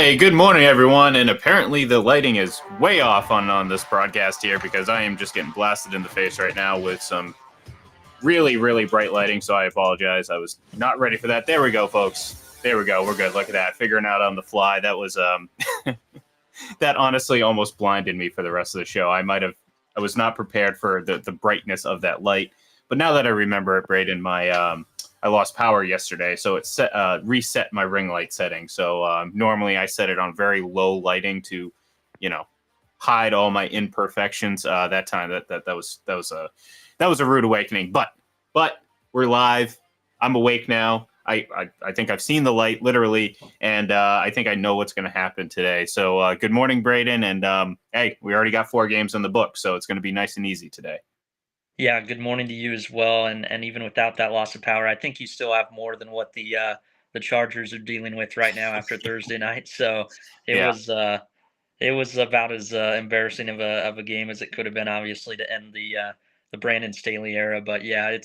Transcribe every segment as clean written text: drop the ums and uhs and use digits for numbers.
Hey, good morning, everyone. And apparently, the lighting is way off on this broadcast here because I am just getting blasted in the face right now with some really, really bright lighting. So I apologize. I was not ready for that. There we go, folks. There we go. We're good. Look at that. Figuring out on the fly. That was that honestly almost blinded me for the rest of the show. I was not prepared for the brightness of that light. But now that I remember it, Braden, I lost power yesterday, so it reset my ring light setting. So normally I set it on very low lighting to, you know, hide all my imperfections. That time that was a rude awakening. But we're live. I'm awake now. I think I've seen the light literally, and I think I know what's going to happen today. So good morning, Braden. And hey, we already got 4 games in the book, so it's going to be nice and easy today. Yeah, good morning to you as well. And even without that loss of power, I think you still have more than what the Chargers are dealing with right now after Thursday night. So it Yeah. was uh it was about as embarrassing of a game as it could have been, obviously, to end the Brandon Staley era. But yeah,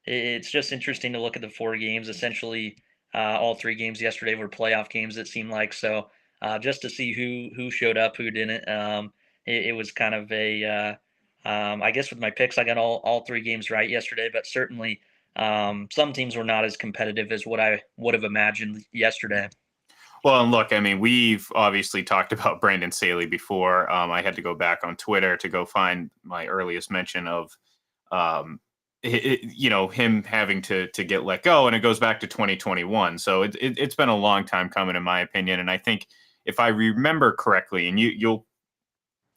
it's just interesting to look at the 4 games. Essentially, all 3 games yesterday were playoff games. It seemed like so. Just to see who showed up, who didn't. It was kind of I guess with my picks, I got all 3 games right yesterday, but certainly some teams were not as competitive as what I would have imagined yesterday. Well, and look, I mean, we've obviously talked about Brandon Staley before. I had to go back on Twitter to go find my earliest mention of, him having to get let go, and it goes back to 2021. So it's been a long time coming, in my opinion. And I think if I remember correctly, and you'll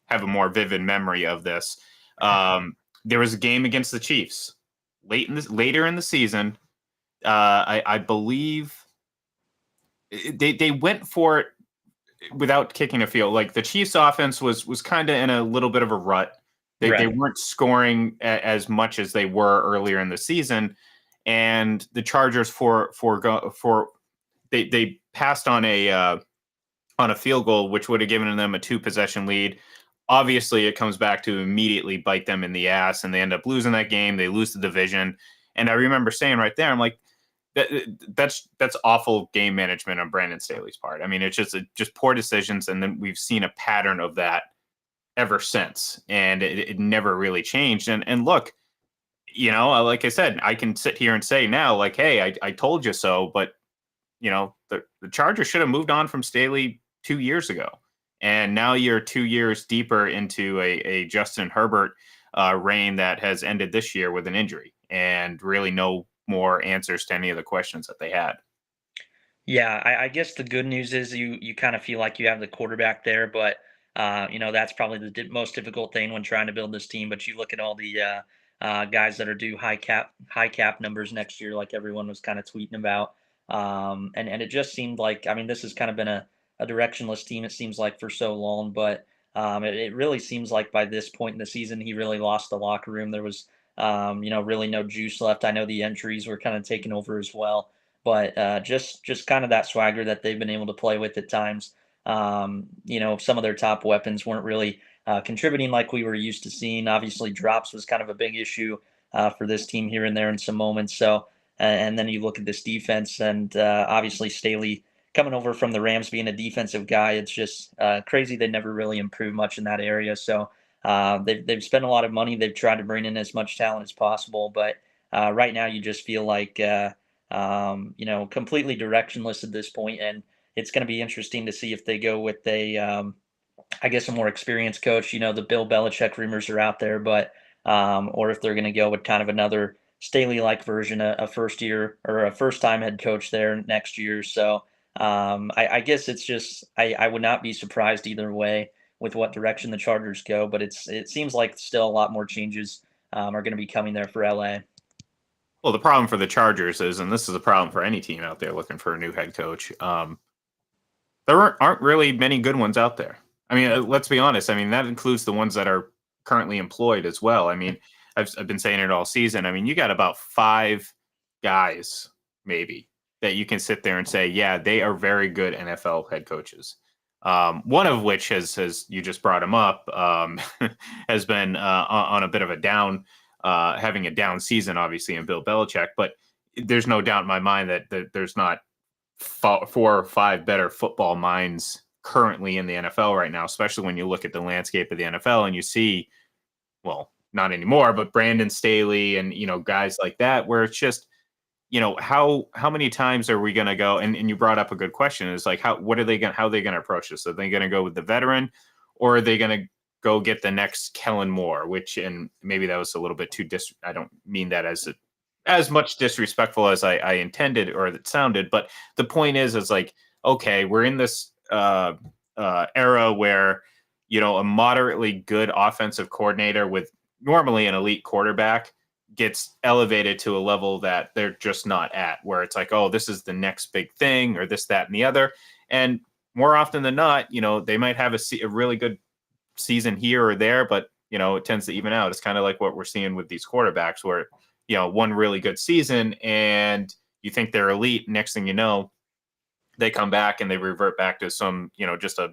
have a more vivid memory of this, there was a game against the Chiefs later in the season. I believe they went for it without kicking a field. Like the Chiefs' offense was kind of in a little bit of a rut. They Right. weren't scoring as much as they were earlier in the season, and the Chargers for they passed on a field goal, which would have given them a 2 possession lead. Obviously, it comes back to immediately bite them in the ass, and they end up losing that game. They lose the division, and I remember saying right there, I'm like, that, that's awful game management on Brandon Staley's part. I mean, it's just poor decisions, and then we've seen a pattern of that ever since, and it never really changed. And look, like I said, I can sit here and say now, like, hey, I told you so, but the Chargers should have moved on from Staley 2 years ago, and now you're 2 years deeper into a Justin Herbert reign that has ended this year with an injury, and really no more answers to any of the questions that they had. Yeah, I guess the good news is you kind of feel like you have the quarterback there, but that's probably the most difficult thing when trying to build this team. But you look at all the guys that are due high cap numbers next year, like everyone was kind of tweeting about, and it just seemed like, I mean, this has kind of been a directionless team. It seems like for so long, but it really seems like by this point in the season, he really lost the locker room. There was really no juice left. I know the entries were kind of taken over as well, but just kind of that swagger that they've been able to play with at times. Some of their top weapons weren't really contributing like we were used to seeing. Obviously, drops was kind of a big issue for this team here and there in some moments. So, and then you look at this defense, and obviously Staley coming over from the Rams being a defensive guy, it's just crazy. They never really improved much in that area. So they've spent a lot of money. They've tried to bring in as much talent as possible, but right now you just feel like completely directionless at this point, and it's going to be interesting to see if they go with I guess, a more experienced coach. The Bill Belichick rumors are out there, but or if they're going to go with kind of another Staley-like version, a first year or a first-time head coach there next year. So I guess it's just I would not be surprised either way with what direction the Chargers go, but it seems like still a lot more changes are going to be coming there for LA. Well, the problem for the Chargers is, and this is a problem for any team out there looking for a new head coach, there aren't really many good ones out there. I mean, let's be honest. I mean, that includes the ones that are currently employed as well. I mean, I've been saying it all season. I mean, you got about 5 guys, maybe, that you can sit there and say, yeah, they are very good NFL head coaches. One of which has you just brought him up, has been on a bit of a down, having a down season, obviously, in Bill Belichick. But there's no doubt in my mind that there's not four or five better football minds currently in the NFL right now, especially when you look at the landscape of the NFL and you see, well, not anymore, but Brandon Staley and, guys like that, where it's just, how many times are we going to go? And you brought up a good question. Is like, how are they going to approach this? Are they going to go with the veteran, or are they going to go get the next Kellen Moore, and maybe that was a little bit too I don't mean that as much disrespectful as I intended or it sounded, but the point is like, okay, we're in this era where, a moderately good offensive coordinator with normally an elite quarterback gets elevated to a level that they're just not at, where it's like, oh, this is the next big thing, or this, that, and the other. And more often than not, they might have a really good season here or there, but, it tends to even out. It's kind of like what we're seeing with these quarterbacks where, one really good season and you think they're elite. Next thing you know, they come back and they revert back to some, just a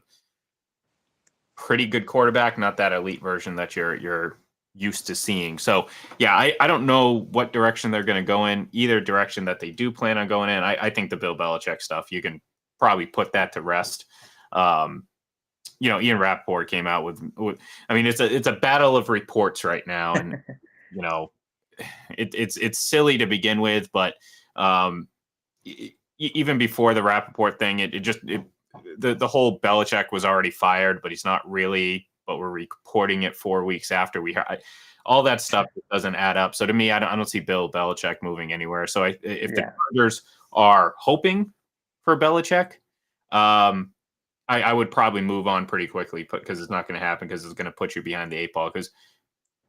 pretty good quarterback, not that elite version that you're used to seeing. So yeah, I don't know what direction they're going to go in, either direction that they do plan on going in. I think the Bill Belichick stuff, you can probably put that to rest. Ian Rappaport came out with I mean, it's a battle of reports right now. And, it's silly to begin with, but even before the Rappaport thing, the whole Belichick was already fired, but he's not really, but we're reporting it 4 weeks after all that stuff doesn't add up. So to me, I don't see Bill Belichick moving anywhere. So if the Chargers are hoping for Belichick, I would probably move on pretty quickly, because it's not going to happen, because it's going to put you behind the eight ball, because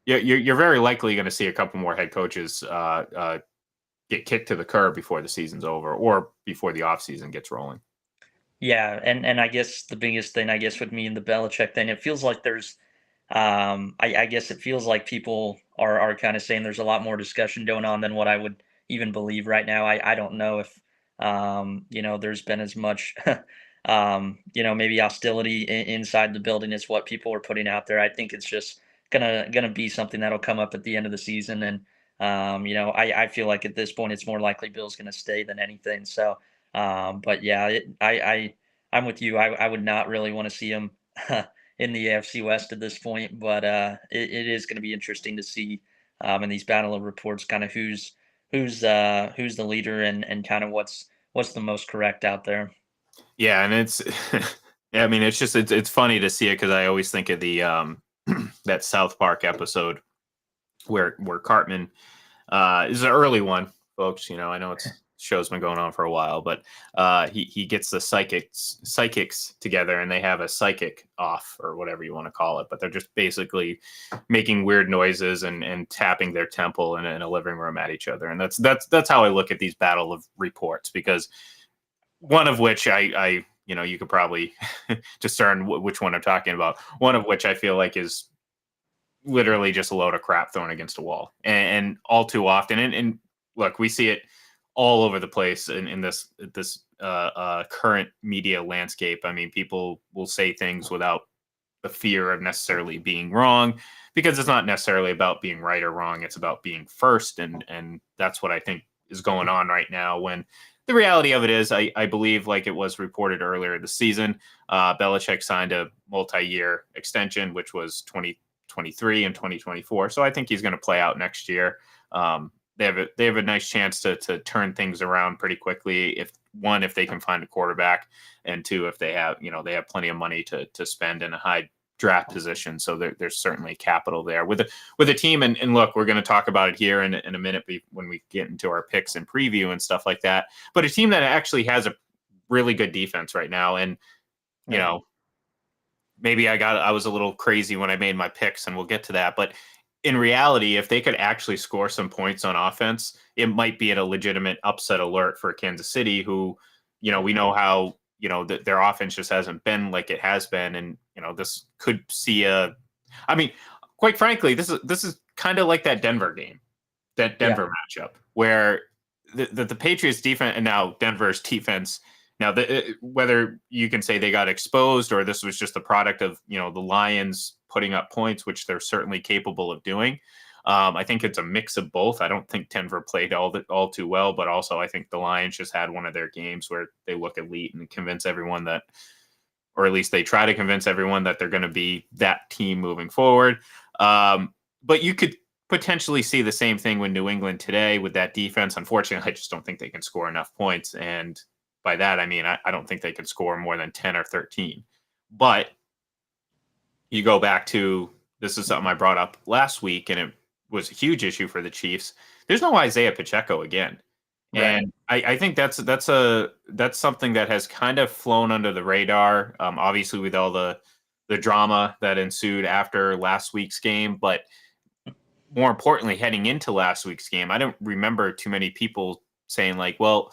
you're very likely going to see a couple more head coaches get kicked to the curb before the season's over or before the offseason gets rolling. Yeah, and I guess the biggest thing, I guess, with me and the Belichick thing, it feels like there's, I guess it feels like people are kind of saying there's a lot more discussion going on than what I would even believe right now. I don't know if, there's been as much, maybe hostility inside the building as what people are putting out there. I think it's just gonna be something that'll come up at the end of the season, and I feel like at this point it's more likely Bill's gonna stay than anything. So. But yeah, I'm with you. I would not really want to see him in the AFC West at this point, but it is going to be interesting to see in these battle of reports kind of who's the leader, and kind of what's the most correct out there. Yeah, and it's yeah, I mean, it's funny to see it, because I always think of the that South Park episode where Cartman is an early one, folks. I know show's been going on for a while, but he gets the psychics together, and they have a psychic off, or whatever you want to call it, but they're just basically making weird noises and tapping their temple in a living room at each other. And that's how I look at these battle of reports, because one of which I you could probably discern which one I'm talking about. One of which I feel like is literally just a load of crap thrown against a wall, and all too often. And look, we see it all over the place in this current media landscape. I mean, people will say things without the fear of necessarily being wrong, because it's not necessarily about being right or wrong. It's about being first, and that's what I think is going on right now. When the reality of it is, I believe, like it was reported earlier this season, Belichick signed a multi-year extension, which was 2023 and 2024. So I think he's going to play out next year. They have a nice chance to turn things around pretty quickly, if they can find a quarterback, and two, if they have plenty of money to spend in a high draft position. So there's certainly capital there with a team. And look, we're going to talk about it here in a minute when we get into our picks and preview and stuff like that. But a team that actually has a really good defense right now, and maybe I was a little crazy when I made my picks, and we'll get to that, but in reality, if they could actually score some points on offense, it might be a legitimate upset alert for Kansas City, who, we know how, their offense just hasn't been like it has been. And, this could see I mean, quite frankly, this is kind of like that Denver game, that Denver matchup, where the Patriots defense, and now Denver's defense, now whether you can say they got exposed, or this was just the product of, the Lions putting up points, which they're certainly capable of doing. I think it's a mix of both. I don't think Denver played all too well, but also I think the Lions just had one of their games where they look elite and convince everyone that, or at least they try to convince everyone that they're going to be that team moving forward. But you could potentially see the same thing with New England today with that defense. Unfortunately, I just don't think they can score enough points. And by that, I mean, I don't think they can score more than 10 or 13. But you go back to, this is something I brought up last week, and it was a huge issue for the Chiefs. There's no Isaiah Pacheco again. Right. And I think that's something that has kind of flown under the radar. Obviously, with all the drama that ensued after last week's game, but more importantly, heading into last week's game, I don't remember too many people saying like, "Well,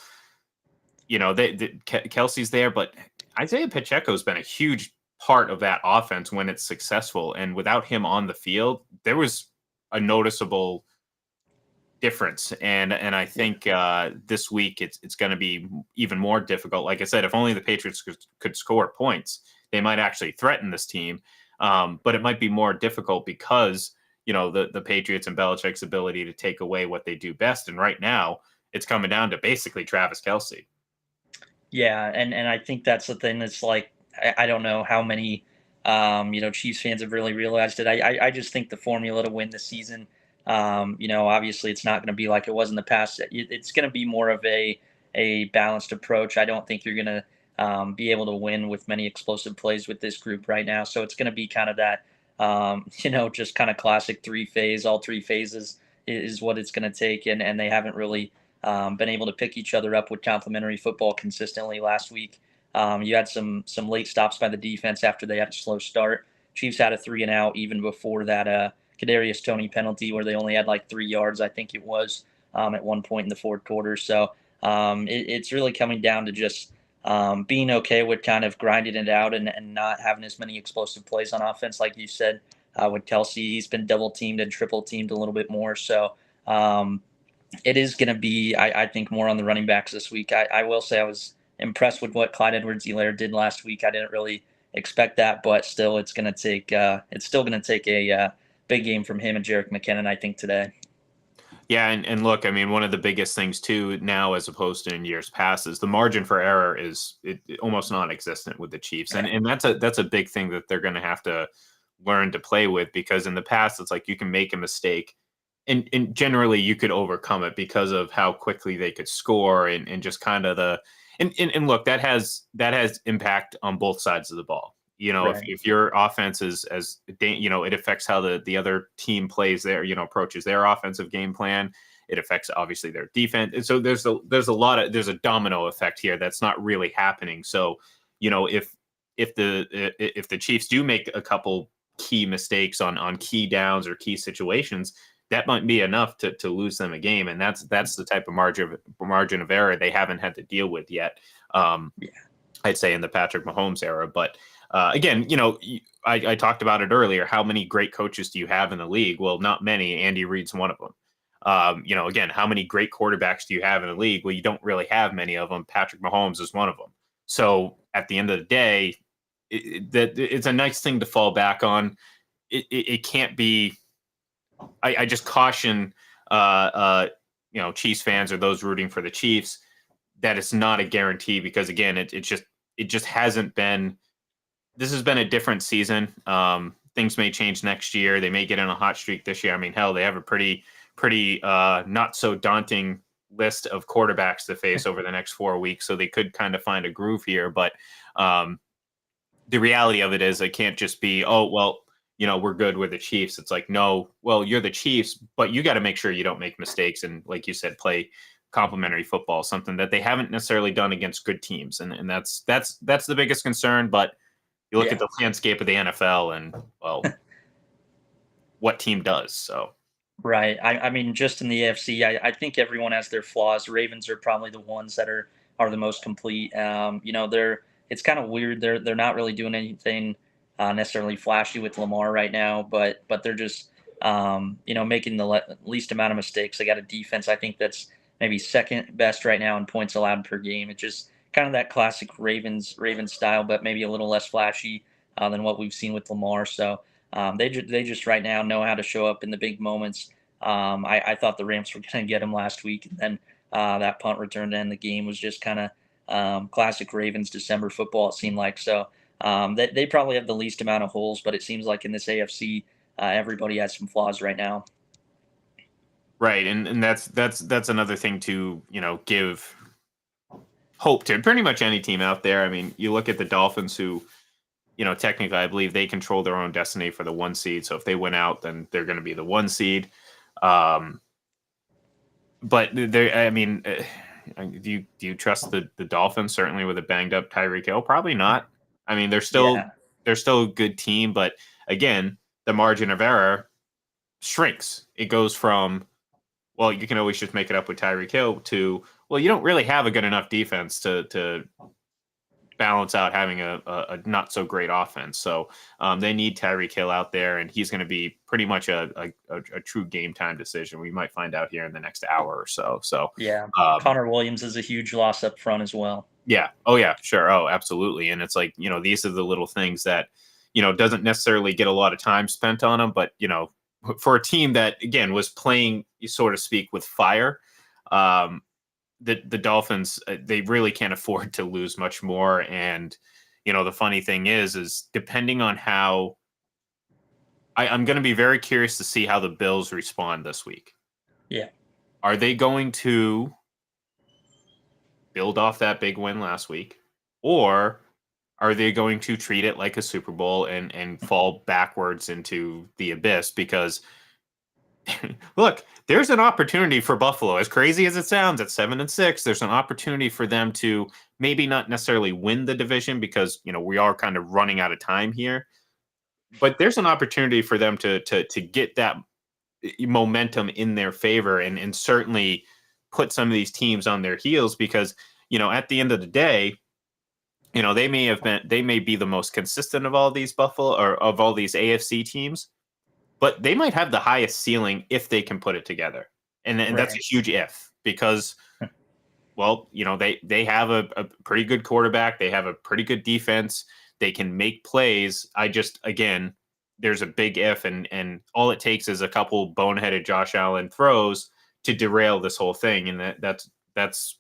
Kelsey's there," but Isaiah Pacheco's been a huge part of that offense when it's successful, and without him on the field, there was a noticeable difference. And I think this week it's going to be even more difficult. Like I said, if only the Patriots could score points, they might actually threaten this team. But it might be more difficult because the Patriots and Belichick's ability to take away what they do best. And right now, it's coming down to basically Travis Kelsey. Yeah, and I think that's the thing that's like I don't know how many Chiefs fans have really realized it. I just think the formula to win the season, obviously it's not going to be like it was in the past. It's going to be more of a balanced approach. I don't think you're going to be able to win with many explosive plays with this group right now. So it's going to be kind of that just kind of classic three phase. All three phases is what it's going to take, and they haven't really been able to pick each other up with complementary football consistently last week. You had some late stops by the defense after they had a slow start. Chiefs had a 3-and-out even before that Kadarius Toney penalty where they only had like 3 yards, I think it was, at one point in the fourth quarter. So it's really coming down to just being okay with kind of grinding it out and not having as many explosive plays on offense, like you said. With Kelsey, he's been double teamed and triple teamed a little bit more. So it is going to be, I think, more on the running backs this week. I will say I was impressed with what Clyde Edwards-Helaire did last week. I didn't really expect that, but still, it's going to take a big game from him and Jerick McKinnon, I think, today. Yeah, and look, I mean, one of the biggest things too now, as opposed to in years past, is the margin for error is almost non-existent with the Chiefs, and that's a big thing that they're going to have to learn to play with, because in the past it's like you can make a mistake, and generally you could overcome it because of how quickly they could score, and just kind of and look, that has impact on both sides of the ball. Right. If your offense is it affects how the other team plays their, approaches their offensive game plan. It affects obviously their defense. And so there's a domino effect here that's not really happening. So, if the Chiefs do make a couple key mistakes on key downs or key situations, that might be enough to lose them a game. And that's the type of margin of error they haven't had to deal with yet. Yeah. I'd say in the Patrick Mahomes era. But again, I talked about it earlier. How many great coaches do you have in the league? Well, not many. Andy Reid's one of them. Again, how many great quarterbacks do you have in the league? Well, you don't really have many of them. Patrick Mahomes is one of them. So at the end of the day, it's a nice thing to fall back on. It can't be. I just caution, Chiefs fans or those rooting for the Chiefs, that it's not a guarantee, because again, it just hasn't been. This has been a different season. Things may change next year. They may get in a hot streak this year. I mean, hell, they have a pretty not so daunting list of quarterbacks to face over the next 4 weeks, so they could kind of find a groove here. But the reality of it is, it can't just be, oh well, we're good with the Chiefs. It's like, no, well, you're the Chiefs, but you got to make sure you don't make mistakes, and like you said, play complementary football, something that they haven't necessarily done against good teams, and that's the biggest concern. But you look at Yeah. the landscape of the NFL, and well, what team does? So Right. I mean, just in the AFC, I think everyone has their flaws. Ravens are probably the ones that are the most complete. It's kind of weird. They're not really doing anything necessarily flashy with Lamar right now, but they're just making the least amount of mistakes. They got a defense I think that's maybe second best right now in points allowed per game. It's just kind of that classic Ravens style, but maybe a little less flashy than what we've seen with Lamar. So they just right now know how to show up in the big moments. I thought the Rams were going to get him last week, and then that punt return to end the game was just kind of classic Ravens December football. It seemed like so. They probably have the least amount of holes, but it seems like in this AFC, everybody has some flaws right now. Right, and that's another thing to give hope to pretty much any team out there. I mean, you look at the Dolphins, who technically I believe they control their own destiny for the one seed. So if they win out, then they're going to be the one seed. Um, but I mean, do you trust the Dolphins? Certainly with a banged up Tyreek Hill, probably not. I mean, Yeah, they're still a good team, but again, the margin of error shrinks. It goes from, well, you can always just make it up with Tyreek Hill, to, well, you don't really have a good enough defense to balance out having a not so great offense. So they need Tyreek Hill out there, and he's going to be pretty much a true game time decision. We might find out here in the next hour or so. So yeah. um, Connor Williams is a huge loss up front as well. yeah, oh yeah, sure, oh absolutely. And it's like, these are the little things that doesn't necessarily get a lot of time spent on them, but for a team that again was playing, so to speak, with fire. Um, the Dolphins, they really can't afford to lose much more. And the funny thing is depending on how I'm going to be very curious to see how the Bills respond this week. Yeah, Are they going to build off that big win last week, or are they going to treat it like a Super Bowl and fall backwards into the abyss? Because look, there's an opportunity for Buffalo. As crazy as it sounds, at 7-6, there's an opportunity for them to maybe not necessarily win the division, because we are kind of running out of time here. But there's an opportunity for them to get that momentum in their favor, and certainly put some of these teams on their heels, because at the end of the day, they may be the most consistent of all these Buffalo, or of all these AFC teams, but they might have the highest ceiling if they can put it together. And that's right. a huge if, because, well, they have a pretty good quarterback. They have a pretty good defense. They can make plays. Again, there's a big if, and all it takes is a couple boneheaded Josh Allen throws to derail this whole thing. And that's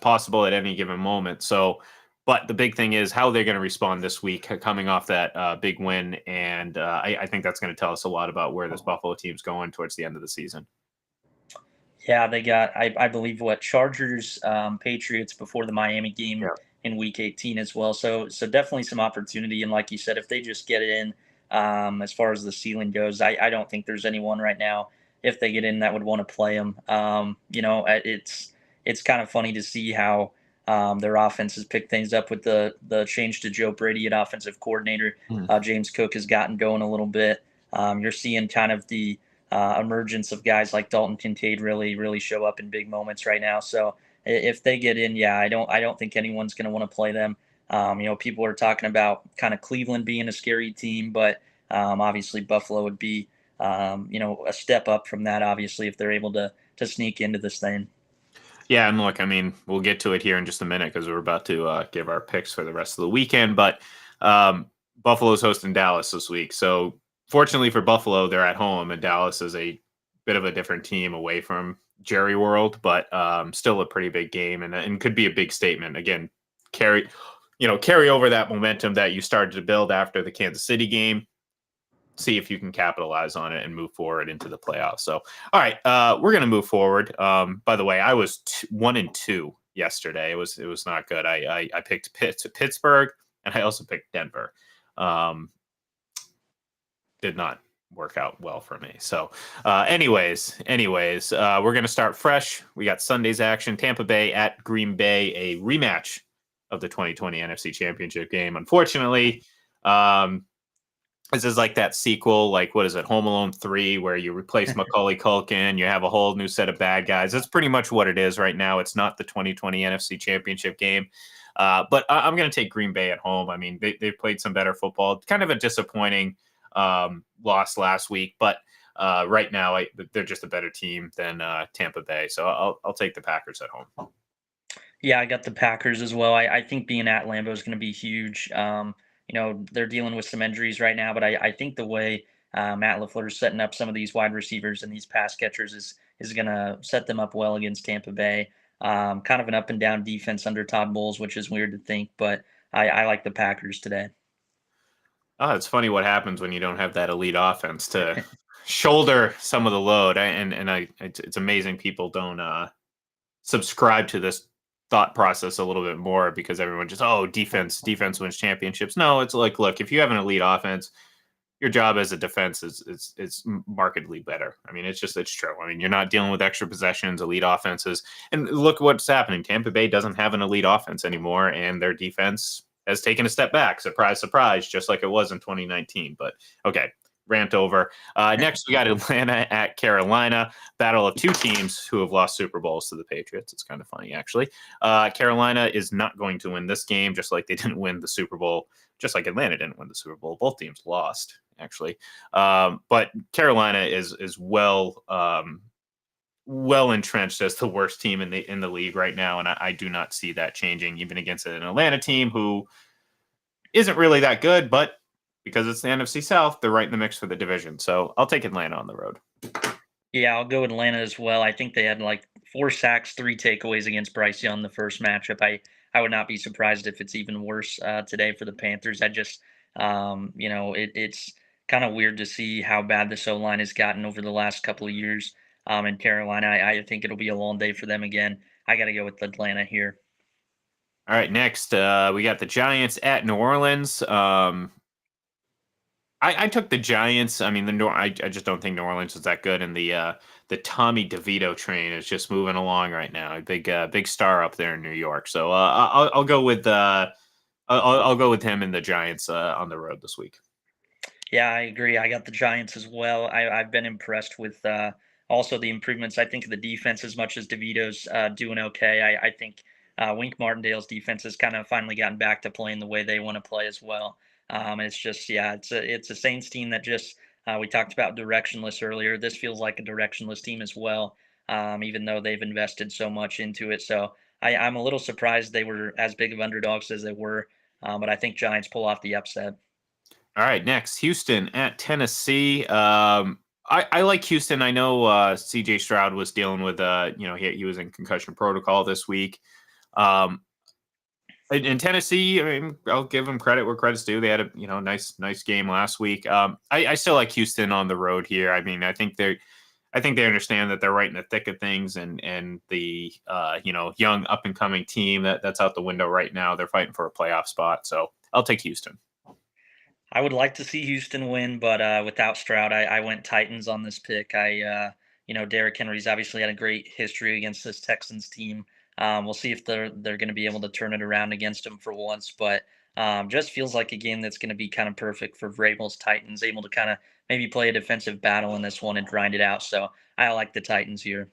possible at any given moment. So, but the big thing is how they're going to respond this week, coming off that big win. And I think that's going to tell us a lot about where this Buffalo team's going towards the end of the season. Yeah, they got I believe what Chargers, Patriots before the Miami game Yeah. in Week 18 as well. So definitely some opportunity. And like you said, if they just get it in, as far as the ceiling goes, I don't think there's anyone right now if they get in that would want to play them. It's kind of funny to see how their offense has picked things up with the change to Joe Brady at offensive coordinator. Mhm. James Cook has gotten going a little bit. You're seeing kind of the emergence of guys like Dalton Kincaid really show up in big moments right now. So if they get in, yeah, I don't think anyone's going to want to play them. People are talking about kind of Cleveland being a scary team, but obviously Buffalo would be a step up from that. Obviously, if they're able to sneak into this thing. Yeah, and look, I mean, we'll get to it here in just a minute, because we're about to give our picks for the rest of the weekend. But Buffalo's hosting Dallas this week. So fortunately for Buffalo, they're at home, and Dallas is a bit of a different team away from Jerry World, but still a pretty big game, and could be a big statement. Again, carry over that momentum that you started to build after the Kansas City game. See if you can capitalize on it and move forward into the playoffs. So, all right, we're going to move forward. By the way, I was 1-2 yesterday. It was not good. I picked Pittsburgh, and I also picked Denver. Did not work out well for me. So, anyways, we're going to start fresh. We got Sunday's action: Tampa Bay at Green Bay, a rematch of the 2020 NFC Championship game. Unfortunately, this is like that sequel, like, what is it, Home Alone 3, where you replace Macaulay Culkin, you have a whole new set of bad guys. That's pretty much what it is right now. It's not the 2020 NFC Championship game. But I'm going to take Green Bay at home. I mean, they've played some better football. Kind of a disappointing loss last week, but right now they're just a better team than Tampa Bay. So I'll take the Packers at home. Yeah, I got the Packers as well. I think being at Lambeau is going to be huge. They're dealing with some injuries right now, but I think the way Matt LaFleur setting up some of these wide receivers and these pass catchers is going to set them up well against Tampa Bay. Kind of an up and down defense under Todd Bowles, which is weird to think, but I like the Packers today. Oh, it's funny what happens when you don't have that elite offense to shoulder some of the load. It's amazing people don't subscribe to this thought process a little bit more because everyone just, oh, defense wins championships. No, it's like, look, if you have an elite offense, your job as a defense is markedly better. I mean, it's true. I mean, you're not dealing with extra possessions, elite offenses, and look what's happening. Tampa Bay doesn't have an elite offense anymore, and their defense has taken a step back. Surprise, surprise, just like it was in 2019. But okay, rant over. Next, we got Atlanta at Carolina. Battle of two teams who have lost Super Bowls to the Patriots. It's kind of funny, actually. Carolina is not going to win this game, just like they didn't win the Super Bowl, just like Atlanta didn't win the Super Bowl. Both teams lost, actually. But Carolina is well entrenched as the worst team in the league right now, and I do not see that changing, even against an Atlanta team who isn't really that good, but because it's the NFC South, they're right in the mix for the division. So I'll take Atlanta on the road. Yeah, I'll go with Atlanta as well. I think they had like 4 sacks, 3 takeaways against Bryce Young the first matchup. I would not be surprised if it's even worse today for the Panthers. I just, it's kind of weird to see how bad this O line has gotten over the last couple of years in Carolina. I think it'll be a long day for them again. I got to go with Atlanta here. All right, next we got the Giants at New Orleans. I took the Giants. I mean, I just don't think New Orleans is that good, and the Tommy DeVito train is just moving along right now. A big star up there in New York. So I'll go with I'll go with him and the Giants on the road this week. Yeah, I agree. I got the Giants as well. I've been impressed with also the improvements. I think of the defense as much as DeVito's doing okay. I think Wink Martindale's defense has kind of finally gotten back to playing the way they want to play as well. It's just, yeah, it's a Saints team that just we talked about directionless earlier. This feels like a directionless team as well, even though they've invested so much into it. So I'm a little surprised they were as big of underdogs as they were, but I think Giants pull off the upset. All right, next Houston at Tennessee. I like Houston. I know C.J. Stroud was dealing with he was in concussion protocol this week. In Tennessee, I mean, I'll give them credit where credit's due. They had a nice game last week. I still like Houston on the road here. I mean, I think they understand that they're right in the thick of things, and the young up and coming team that's out the window right now. They're fighting for a playoff spot, so I'll take Houston. I would like to see Houston win, but without Stroud, I went Titans on this pick. Derrick Henry's obviously had a great history against this Texans team. We'll see if they're going to be able to turn it around against him for once, but just feels like a game that's going to be kind of perfect for Vrabel's Titans, able to kind of maybe play a defensive battle in this one and grind it out. So I like the Titans here.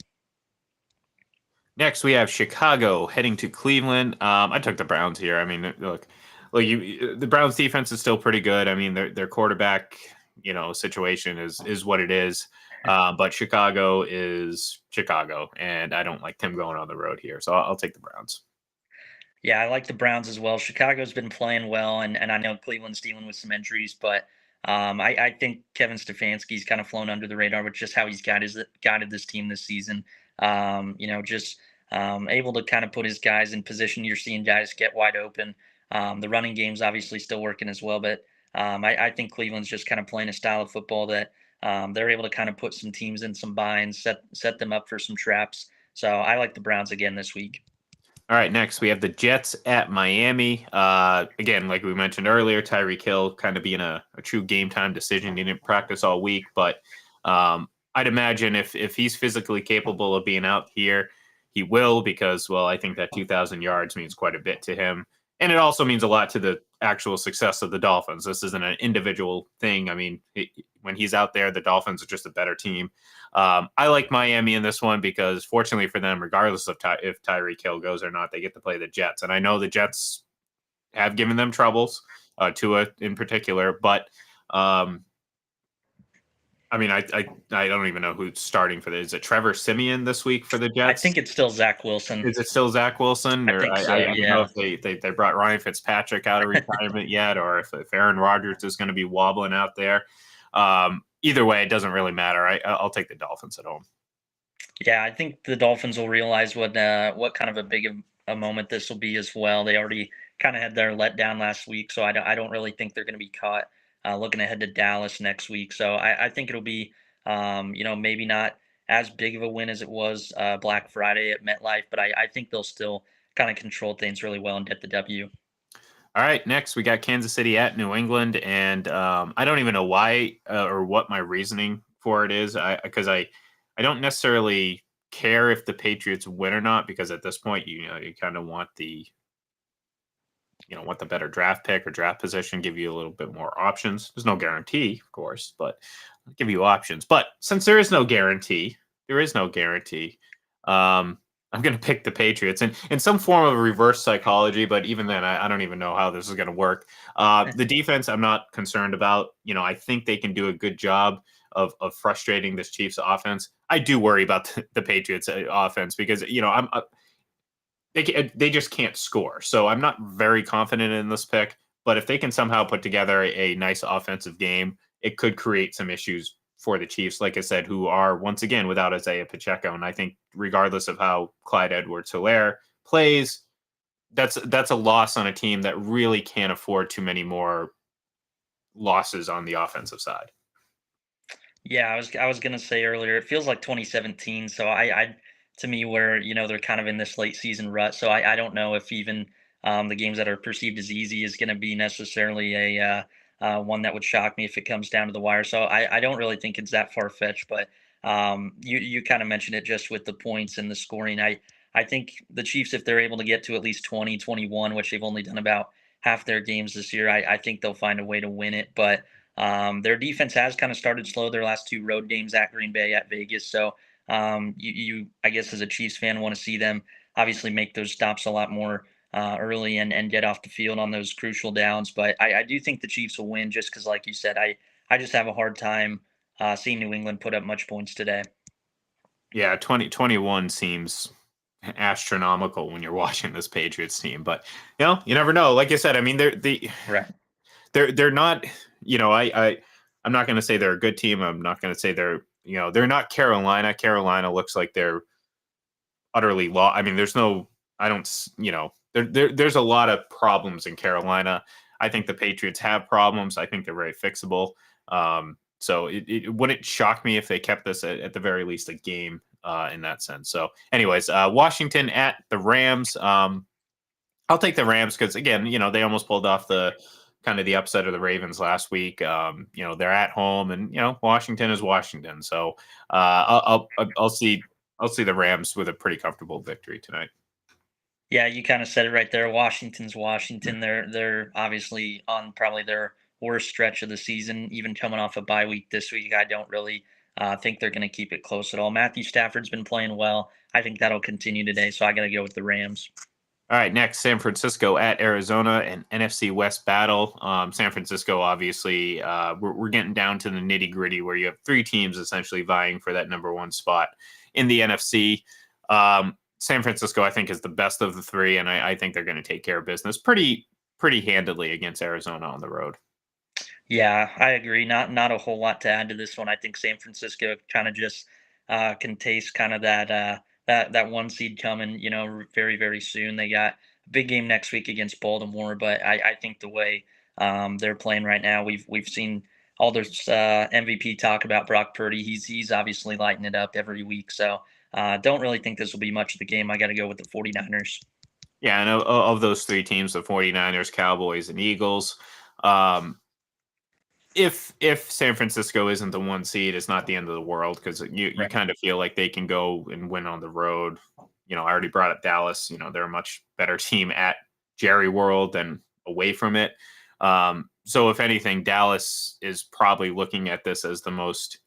Next, we have Chicago heading to Cleveland. I took the Browns here. I mean, look, the Browns defense is still pretty good. I mean, their quarterback, situation is what it is. But Chicago is Chicago, and I don't like them going on the road here. So I'll take the Browns. Yeah, I like the Browns as well. Chicago's been playing well, and I know Cleveland's dealing with some injuries, but I think Kevin Stefanski's kind of flown under the radar with just how he's guided this team this season. Just able to kind of put his guys in position. You're seeing guys get wide open. The running game's obviously still working as well, but I think Cleveland's just kind of playing a style of football that they're able to kind of put some teams in some binds, set them up for some traps. So I like the Browns again this week. All right, next we have the Jets at Miami. Again, like we mentioned earlier, Tyreek Hill kind of being a true game time decision. He didn't practice all week, but I'd imagine if he's physically capable of being out here, he will, because, well, I think that 2,000 yards means quite a bit to him. And it also means a lot to the actual success of the Dolphins. This isn't an individual thing. I mean, when he's out there, the Dolphins are just a better team. I like Miami in this one because, fortunately for them, regardless of if Tyreek Hill goes or not, they get to play the Jets. And I know the Jets have given them troubles, Tua in particular, but I mean, I don't even know who's starting for this. Is it Trevor Siemian this week for the Jets? I think it's still Zach Wilson. Is it still Zach Wilson? I think so, I don't know if they brought Ryan Fitzpatrick out of retirement yet, or if Aaron Rodgers is going to be wobbling out there. Either way, it doesn't really matter. I'll take the Dolphins at home. Yeah, I think the Dolphins will realize what kind of a big a moment this will be as well. They already kind of had their letdown last week, so I don't really think they're going to be caught looking ahead to Dallas next week. So I think it'll be, maybe not as big of a win as it was Black Friday at MetLife, but I think they'll still kind of control things really well and get the W. All right, next we got Kansas City at New England, and I don't even know why or what my reasoning for it is. I don't necessarily care if the Patriots win or not because at this point, you kind of want the better draft pick or draft position, give you a little bit more options. There's no guarantee, of course, but give you options. But since there is no guarantee, um, I'm going to pick the Patriots and in some form of reverse psychology. But even then, I don't even know how this is going to work. The defense, I'm not concerned about. I think they can do a good job of frustrating this Chiefs offense. I do worry about the Patriots offense because they just can't score. So I'm not very confident in this pick. But if they can somehow put together a nice offensive game, it could create some issues for the Chiefs, like I said, who are once again without Isaiah Pacheco. And I think regardless of how Clyde Edwards-Helaire plays, that's a loss on a team that really can't afford too many more losses on the offensive side. Yeah, I was gonna say earlier, it feels like 2017. So I to me where they're kind of in this late season rut. So I don't know if even the games that are perceived as easy is going to be necessarily one that would shock me if it comes down to the wire. So I don't really think it's that far fetched. But you kind of mentioned it just with the points and the scoring. I think the Chiefs, if they're able to get to at least 20, 21, which they've only done about half their games this year, I think they'll find a way to win it. But their defense has kind of started slow their last two road games at Green Bay, at Vegas. So I guess, as a Chiefs fan, want to see them obviously make those stops a lot more early and get off the field on those crucial downs. But I do think the Chiefs will win just because, like you said, I just have a hard time seeing New England put up much points today. Yeah, 2021 seems astronomical when you're watching this Patriots team, but you never know. Like I said, I mean, Right. they're not. I'm not going to say they're a good team. I'm not going to say they're not Carolina. Carolina looks like they're utterly lost. I mean, there's no. I don't. There's a lot of problems in Carolina. I think the Patriots have problems. I think they're very fixable. So it wouldn't shock me if they kept this at the very least a game in that sense. So, anyways, Washington at the Rams. I'll take the Rams because again, they almost pulled off the kind of the upset of the Ravens last week. They're at home, and Washington is Washington. So I'll see the Rams with a pretty comfortable victory tonight. Yeah, you kind of said it right there. Washington's Washington. They're obviously on probably their worst stretch of the season, even coming off a bye week this week. I don't really think they're going to keep it close at all. Matthew Stafford's been playing well. I think that'll continue today, so I got to go with the Rams. All right, next, San Francisco at Arizona, an NFC West battle. San Francisco, obviously, we're getting down to the nitty gritty where you have three teams essentially vying for that number one spot in the NFC. San Francisco, I think, is the best of the three, and I think they're going to take care of business pretty handedly against Arizona on the road. Yeah, I agree. Not a whole lot to add to this one. I think San Francisco kind of just can taste kind of that one seed coming, very very soon. They got a big game next week against Baltimore, but I think the way they're playing right now, we've seen all this MVP talk about Brock Purdy. He's obviously lighting it up every week. So don't really think this will be much of the game. I got to go with the 49ers. Yeah, and of those three teams, the 49ers, Cowboys, and Eagles, um, if San Francisco isn't the one seed, it's not the end of the world because you Right. kind of feel like they can go and win on the road. I already brought up Dallas. They're a much better team at Jerry World than away from it. So if anything, Dallas is probably looking at this as the most,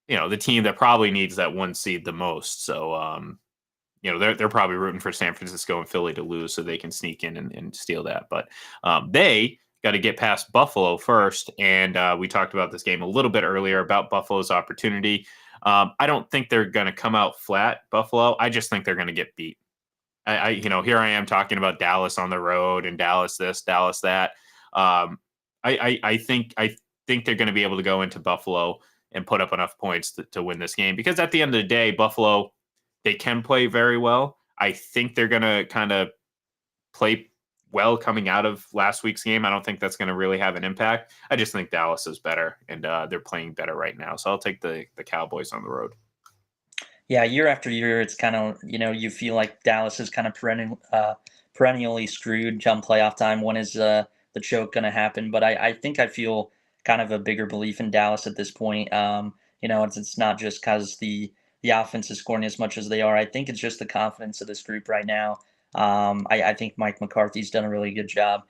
the team that probably needs that one seed the most. So they're probably rooting for San Francisco and Philly to lose so they can sneak in and steal that. But they got to get past Buffalo first. And we talked about this game a little bit earlier about Buffalo's opportunity. I don't think they're going to come out flat, Buffalo. I just think they're going to get beat. Here I am talking about Dallas on the road and Dallas this, Dallas that. I think think they're going to be able to go into Buffalo and put up enough points to win this game, because at the end of the day, Buffalo, they can play very well. I think they're going to kind of play well coming out of last week's game. I don't think that's going to really have an impact. I just think Dallas is better, and they're playing better right now. So I'll take the Cowboys on the road. Yeah, year after year, it's kind of, you feel like Dallas is kind of perennially screwed come playoff time. When is the choke going to happen? But I think I feel kind of a bigger belief in Dallas at this point. It's not just because the offense is scoring as much as they are. I think it's just the confidence of this group right now. I think Mike McCarthy's done a really good job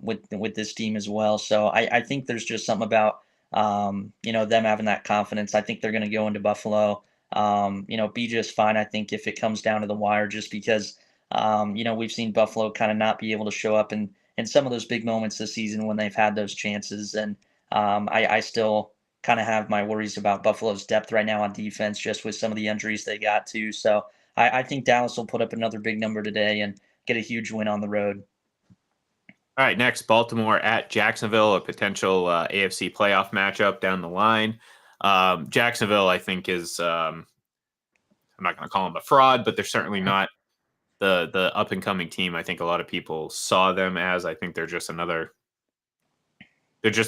with this team as well. So I think there's just something about them having that confidence. I think they're going to go into Buffalo be just fine. I think if it comes down to the wire, just because we've seen Buffalo kind of not be able to show up in some of those big moments this season when they've had those chances, and I still kind of have my worries about Buffalo's depth right now on defense, just with some of the injuries they got to. So I think Dallas will put up another big number today and get a huge win on the road. All right, next, Baltimore at Jacksonville, a potential AFC playoff matchup down the line. Jacksonville, I think, is I'm not going to call them a fraud, but they're certainly not the up and coming team I think a lot of people saw them as. I think they're just a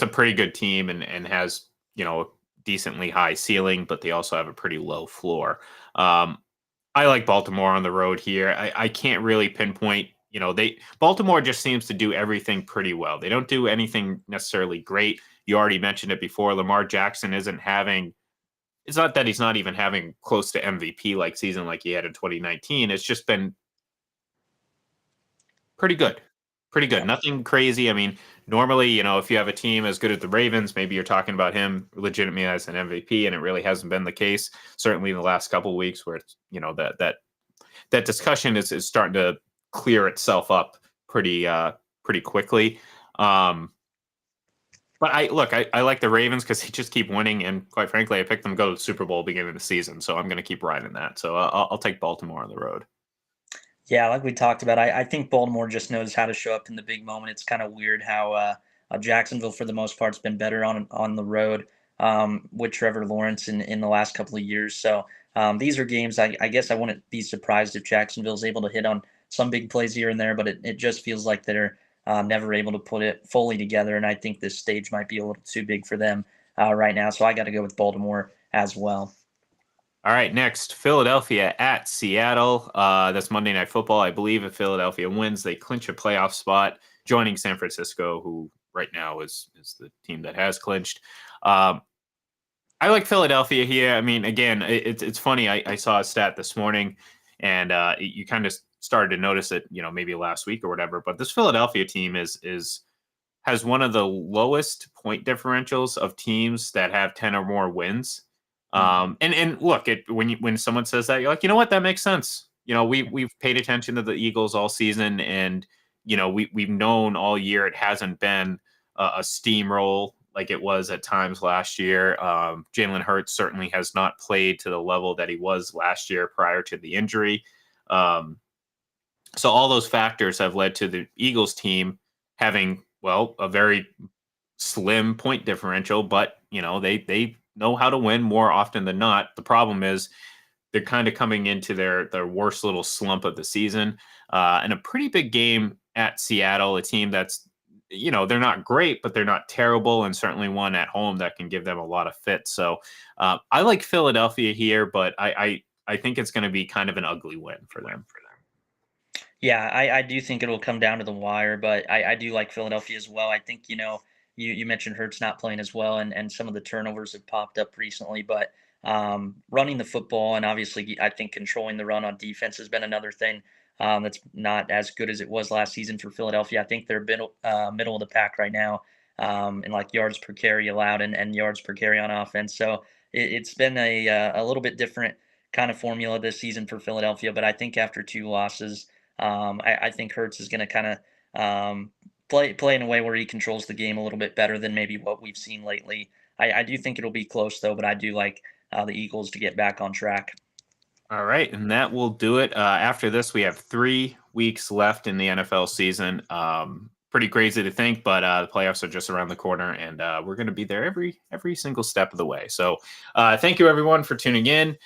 pretty good team, and has a decently high ceiling, but they also have a pretty low floor. I like Baltimore on the road here. I can't really pinpoint. Baltimore just seems to do everything pretty well. They don't do anything necessarily great. You already mentioned it before. Lamar Jackson isn't having. It's not that he's not even having close to MVP like season like he had in 2019. It's just been pretty good. Pretty good. Yeah. Nothing crazy. I mean, normally, if you have a team as good as the Ravens, maybe you're talking about him legitimately as an MVP, and it really hasn't been the case. Certainly in the last couple of weeks, where it's, that discussion is starting to clear itself up pretty quickly. But I like the Ravens because they just keep winning, and quite frankly, I picked them to go to the Super Bowl beginning of the season, so I'm going to keep riding that. So I'll take Baltimore on the road. Yeah, like we talked about, I think Baltimore just knows how to show up in the big moment. It's kind of weird how Jacksonville, for the most part, has been better on the road with Trevor Lawrence in the last couple of years. So these are games I guess I wouldn't be surprised if Jacksonville's able to hit on some big plays here and there, but it just feels like they're never able to put it fully together. And I think this stage might be a little too big for them right now. So I got to go with Baltimore as well. All right, next, Philadelphia at Seattle. That's Monday Night Football. I believe if Philadelphia wins, they clinch a playoff spot, joining San Francisco, who right now is the team that has clinched. I like Philadelphia here. I mean, again, it's funny. I saw a stat this morning, and you kind of started to notice it, maybe last week or whatever. But this Philadelphia team has one of the lowest point differentials of teams that have 10 or more wins. And look, when someone says that, you're like, you know what, that makes sense. We've paid attention to the Eagles all season, and we've known all year it hasn't been a steamroll like it was at times last year. Jalen Hurts certainly has not played to the level that he was last year prior to the injury. So all those factors have led to the Eagles team having, well, a very slim point differential, but they know how to win more often than not. The problem is they're kind of coming into their worst little slump of the season, and a pretty big game at Seattle, a team that's, they're not great, but they're not terrible, and certainly one at home that can give them a lot of fits. So I like Philadelphia here, but I think it's going to be kind of an ugly win for them. Yeah, I do think it'll come down to the wire, but I do like Philadelphia as well. I think, you mentioned Hurts not playing as well, and some of the turnovers have popped up recently, but running the football, and obviously I think controlling the run on defense has been another thing that's not as good as it was last season for Philadelphia. I think they're middle of the pack right now in like yards per carry allowed and yards per carry on offense. So it's been a little bit different kind of formula this season for Philadelphia, but I think after two losses, I think Hurts is going to kind of play in a way where he controls the game a little bit better than maybe what we've seen lately. I do think it'll be close though, but I do like the Eagles to get back on track. All right, and that will do it. After this, we have 3 weeks left in the NFL season. pretty crazy to think, but the playoffs are just around the corner, and we're going to be there every single step of the way. So thank you everyone for tuning in.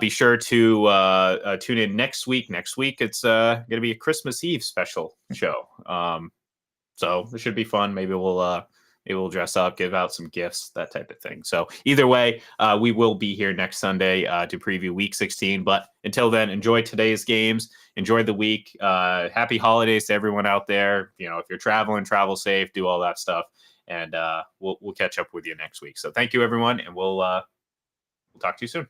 Be sure to tune in next week. Next week it's going to be a Christmas Eve special show. So it should be fun. Maybe we'll dress up, give out some gifts, that type of thing. So either way, we will be here next Sunday to preview Week 16. But until then, enjoy today's games. Enjoy the week. Happy holidays to everyone out there. If you're traveling, travel safe. Do all that stuff, and we'll catch up with you next week. So thank you, everyone, and we'll talk to you soon.